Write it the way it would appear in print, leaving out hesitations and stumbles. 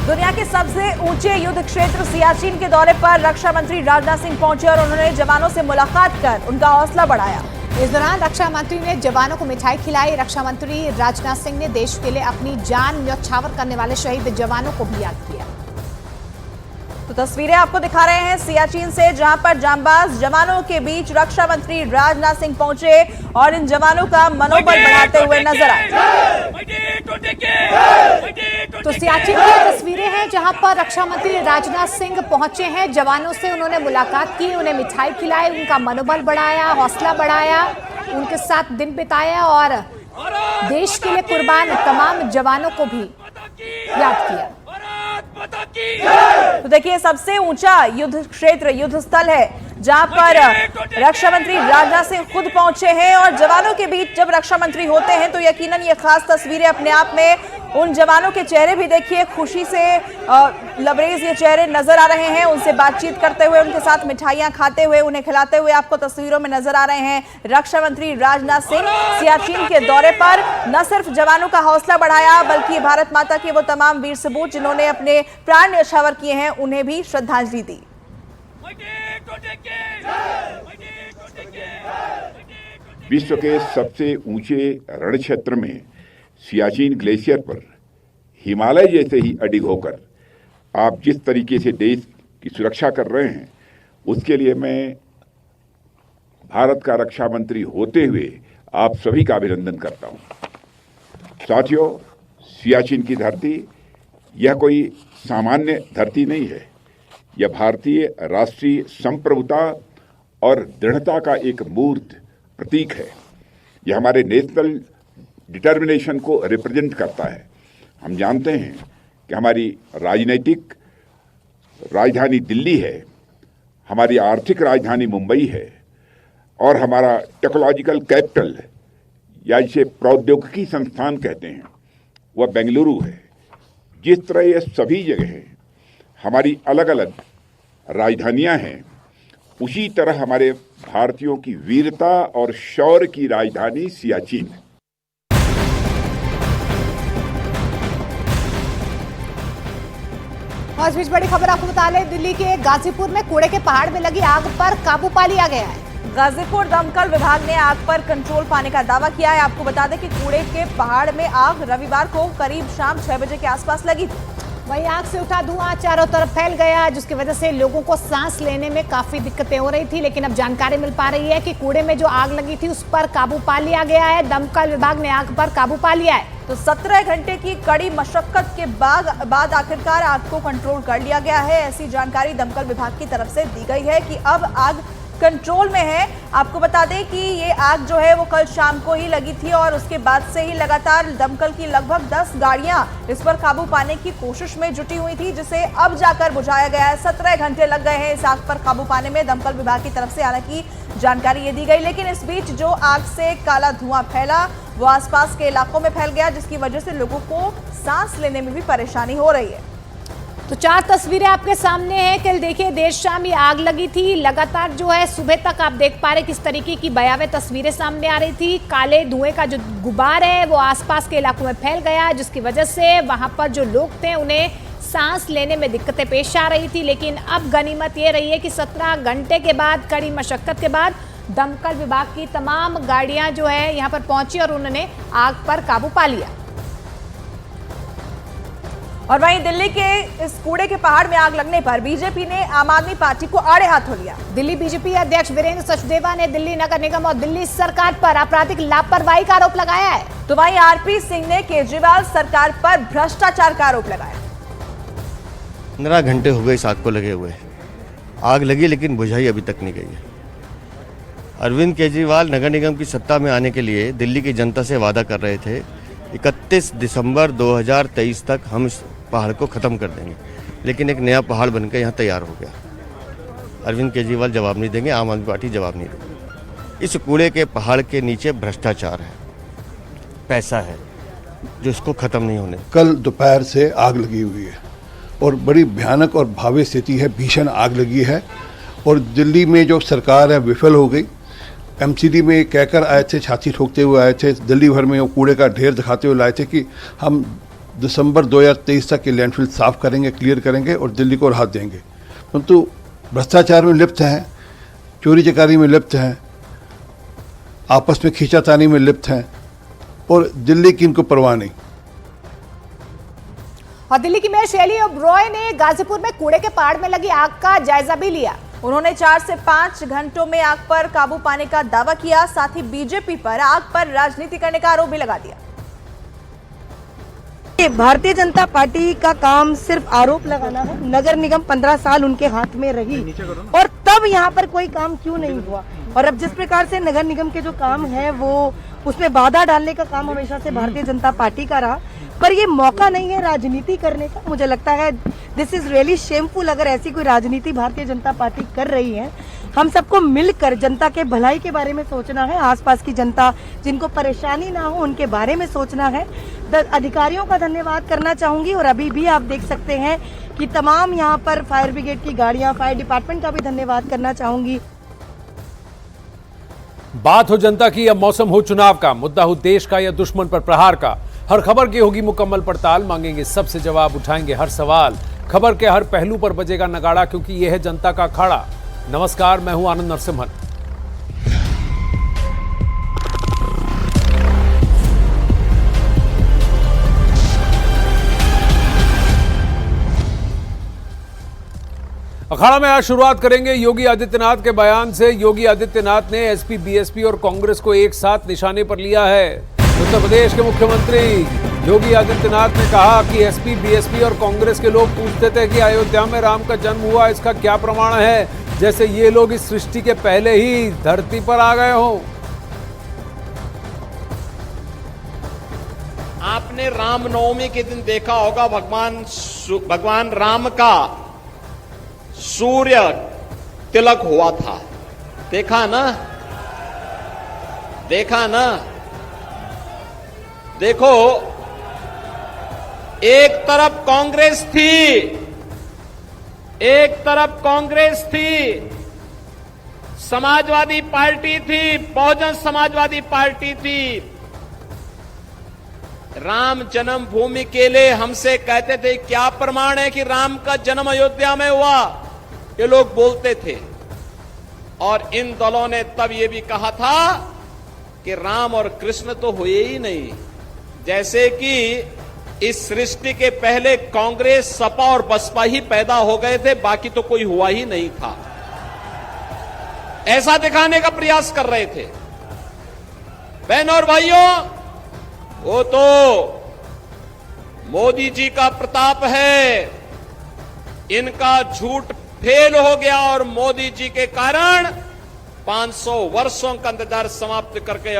दुनिया के सबसे ऊंचे युद्ध क्षेत्र सियाचिन के दौरे पर रक्षा मंत्री राजनाथ सिंह पहुंचे और उन्होंने जवानों से मुलाकात कर उनका हौसला बढ़ाया। इस दौरान रक्षा मंत्री ने जवानों को मिठाई खिलाई। रक्षा मंत्री राजनाथ सिंह ने देश के लिए अपनी जान न्यौछावर करने वाले शहीद जवानों को भी याद किया। तो तस्वीरें आपको दिखा रहे हैं सियाचिन से, जहां पर जांबाज जवानों के बीच रक्षा मंत्री राजनाथ सिंह पहुंचे और इन जवानों का मनोबल बढ़ाते हुए नजर आए। तो सियाचिन की तस्वीरें हैं जहां पर रक्षा मंत्री राजनाथ सिंह पहुंचे हैं। जवानों से उन्होंने मुलाकात की, उन्हें मिठाई खिलाई, उनका मनोबल बढ़ाया, हौसला बढ़ाया, उनके साथ दिन बिताया और देश के लिए कुर्बान तमाम जवानों को भी याद किया। तो देखिए, सबसे ऊंचा युद्ध क्षेत्र, युद्ध स्थल है जहां पर रक्षा मंत्री राजनाथ सिंह खुद पहुंचे हैं और जवानों के बीच जब रक्षा मंत्री होते हैं तो यकीनन ये खास तस्वीरें अपने आप में, उन जवानों के चेहरे भी देखिए खुशी से लबरेज ये चेहरे नजर आ रहे हैं। उनसे बातचीत करते हुए, उनके साथ मिठाइयां खाते हुए, उन्हें खिलाते हुए आपको तस्वीरों में नजर आ रहे हैं रक्षा मंत्री राजनाथ सिंह। सियाचिन के दौरे पर न सिर्फ जवानों का हौसला बढ़ाया बल्कि भारत माता के वो तमाम वीर सपूत जिन्होंने अपने प्राण न्यौछावर किए हैं उन्हें भी श्रद्धांजलि दी। विश्व के सबसे ऊंचे रण क्षेत्र में सियाचिन ग्लेशियर पर हिमालय जैसे ही अडिग होकर आप जिस तरीके से देश की सुरक्षा कर रहे हैं, उसके लिए मैं भारत का रक्षा मंत्री होते हुए आप सभी का अभिनंदन करता हूं। साथियों, सियाचिन की धरती यह कोई सामान्य धरती नहीं है। यह भारतीय राष्ट्रीय संप्रभुता और दृढ़ता का एक मूर्त प्रतीक है। यह हमारे नेशनल डिटर्मिनेशन को रिप्रेजेंट करता है। हम जानते हैं कि हमारी राजनीतिक राजधानी दिल्ली है, हमारी आर्थिक राजधानी मुंबई है और हमारा टेक्नोलॉजिकल कैपिटल या जिसे प्रौद्योगिकी संस्थान कहते हैं वह बेंगलुरु है। जिस तरह ये सभी जगह हमारी अलग अलग राजधानियां हैं, उसी तरह हमारे भारतीयों की वीरता और शौर्य की राजधानी सियाचिन है। और इस बीच बड़ी खबर आपको बता लें, दिल्ली के गाजीपुर में कूड़े के पहाड़ में लगी आग पर काबू पा लिया गया है। गाजीपुर दमकल विभाग ने आग पर कंट्रोल पाने का दावा किया है। आपको बता दें कि कूड़े के पहाड़ में आग रविवार को करीब शाम 6 बजे के आसपास लगी थी। वहीं आग से उठा धुआं चारों तरफ फैल गया, जिसकी वजह से लोगों को सांस लेने में काफी दिक्कतें हो रही थी। लेकिन अब जानकारी मिल पा रही है कि कूड़े में जो आग लगी थी उस पर काबू पा लिया गया है। दमकल विभाग ने आग पर काबू पा लिया है। तो 17 घंटे की कड़ी मशक्कत के बाद आखिरकार आग को कंट्रोल कर लिया गया है। ऐसी जानकारी दमकल विभाग की तरफ से दी गई है कि अब आग कंट्रोल में है। आपको बता दें कि ये आग जो है वो कल शाम को ही लगी थी और उसके बाद से ही लगातार दमकल की लगभग 10 गाड़ियां इस पर काबू पाने की कोशिश में जुटी हुई थी, जिसे अब जाकर बुझाया गया है। 17 घंटे लग गए हैं इस आग पर काबू पाने में, दमकल विभाग की तरफ से हालांकि जानकारी ये दी गई। लेकिन इस बीच जो आग से काला धुआं फैला वो आसपास के इलाकों में फैल गया, जिसकी वजह से लोगों को सांस लेने में भी परेशानी हो रही है। तो 4 तस्वीरें आपके सामने हैं। कल देखिए देर शाम ये आग लगी थी, लगातार जो है सुबह तक आप देख पा रहे किस तरीके की भयावह तस्वीरें सामने आ रही थी। काले धुएं का जो गुबार है वो आसपास के इलाकों में फैल गया, जिसकी वजह से वहां पर जो लोग थे उन्हें सांस लेने में दिक्कतें पेश आ रही थी। लेकिन अब गनीमत ये रही है कि 17 घंटे के बाद, कड़ी मशक्कत के बाद दमकल विभाग की तमाम गाड़ियां जो है यहाँ पर पहुंची और उन्होंने आग पर काबू पा लिया। और वहीं दिल्ली के इस कूड़े के पहाड़ में आग लगने पर बीजेपी ने आम आदमी पार्टी को आड़े हाथों लिया। दिल्ली बीजेपी अध्यक्ष वीरेंद्र सचदेवा ने दिल्ली नगर निगम और दिल्ली सरकार पर आपराधिक लापरवाही का आरोप लगाया है। तो वहीं आरपी सिंह ने केजरीवाल सरकार पर भ्रष्टाचार का आरोप लगाया। 15 घंटे हो गए इस आग को लगे हुए। आग लगी लेकिन बुझाई अभी तक नहीं गई है। अरविंद केजरीवाल नगर निगम की सत्ता में आने के लिए दिल्ली की जनता से वादा कर रहे थे 31 दिसंबर 2023 तक हम इस पहाड़ को ख़त्म कर देंगे, लेकिन एक नया पहाड़ बनकर यहाँ तैयार हो गया। अरविंद केजरीवाल जवाब नहीं देंगे, आम आदमी पार्टी जवाब नहीं देगी। इस कूड़े के पहाड़ के नीचे भ्रष्टाचार है, पैसा है जो इसको ख़त्म नहीं होने। कल दोपहर से आग लगी हुई है और बड़ी भयानक और भावी स्थिति है, भीषण आग लगी है और दिल्ली में जो सरकार है विफल हो गई। एमसीडी में कहकर आए थे, छाती ठोकते हुए आए थे, दिल्ली भर में वो कूड़े का ढेर दिखाते हुए लाए थे कि हम दिसंबर 2023 तक ये लैंडफिल साफ करेंगे, क्लियर करेंगे और दिल्ली को राहत देंगे। परंतु भ्रष्टाचार में लिप्त हैं, चोरी चकारी में लिप्त हैं, आपस में खींचातानी में लिप्त हैं और दिल्ली की इनको परवाह नहीं। और दिल्ली की मेयर शैली ओबरॉय ने गाजीपुर में कूड़े के पहाड़ में लगी आग का जायजा भी लिया। उन्होंने 4 से 5 घंटों में आग पर काबू पाने का दावा किया। साथ ही बीजेपी पर आग पर राजनीति करने का आरोप भी लगा दिया। भारतीय जनता पार्टी का काम सिर्फ आरोप लगाना है। नगर निगम 15 साल उनके हाथ में रही और तब यहाँ पर कोई काम क्यों नहीं हुआ। और अब जिस प्रकार से नगर निगम के जो काम है वो उसमें बाधा डालने का काम हमेशा से भारतीय जनता पार्टी का रहा, पर ये मौका नहीं है राजनीति करने का। मुझे लगता है दिस इज रियली शेमफुल अगर ऐसी कोई राजनीति भारतीय जनता पार्टी कर रही है। हम सबको मिलकर जनता के भलाई के बारे में सोचना है, आसपास की जनता जिनको परेशानी ना हो उनके बारे में सोचना है। अधिकारियों का धन्यवाद करना चाहूंगी और अभी भी आप देख सकते हैं कि तमाम यहाँ पर फायर ब्रिगेड की गाड़ियां, फायर डिपार्टमेंट का भी धन्यवाद करना चाहूंगी। बात हो जनता की या मौसम हो चुनाव का, मुद्दा हो देश का या दुश्मन पर प्रहार का, हर खबर की होगी मुकम्मल पड़ताल। मांगेंगे सबसे जवाब, उठाएंगे हर सवाल। खबर के हर पहलू पर बजेगा नगाड़ा, क्योंकि यह है जनता का अखाड़ा। नमस्कार, मैं हूं आनंद नरसिम्हन। अखाड़ा में आज शुरुआत करेंगे योगी आदित्यनाथ के बयान से। योगी आदित्यनाथ ने एसपी, बीएसपी और कांग्रेस को एक साथ निशाने पर लिया है। उत्तर प्रदेश के मुख्यमंत्री योगी आदित्यनाथ ने कहा कि एसपी, बीएसपी और कांग्रेस के लोग पूछते थे कि अयोध्या में राम का जन्म हुआ, इसका क्या प्रमाण है, जैसे ये लोग इस सृष्टि के पहले ही धरती पर आ गए हों। आपने रामनवमी के दिन देखा होगा भगवान राम का सूर्य तिलक हुआ था। देखा ना, देखा ना। देखो, एक तरफ कांग्रेस थी, एक तरफ कांग्रेस थी, समाजवादी पार्टी थी, बहुजन समाजवादी पार्टी थी। राम जन्मभूमि के लिए हमसे कहते थे क्या प्रमाण है कि राम का जन्म अयोध्या में हुआ, ये लोग बोलते थे। और इन दलों ने तब ये भी कहा था कि राम और कृष्ण तो हुए ही नहीं, जैसे कि इस सृष्टि के पहले कांग्रेस, सपा और बसपा ही पैदा हो गए थे, बाकी तो कोई हुआ ही नहीं था। ऐसा दिखाने का प्रयास कर रहे थे। बहनों और भाइयों, वो तो मोदी जी का प्रताप है, इनका झूठ फेल हो गया और मोदी जी के कारण 500 वर्षों का इंतजार समाप्त करके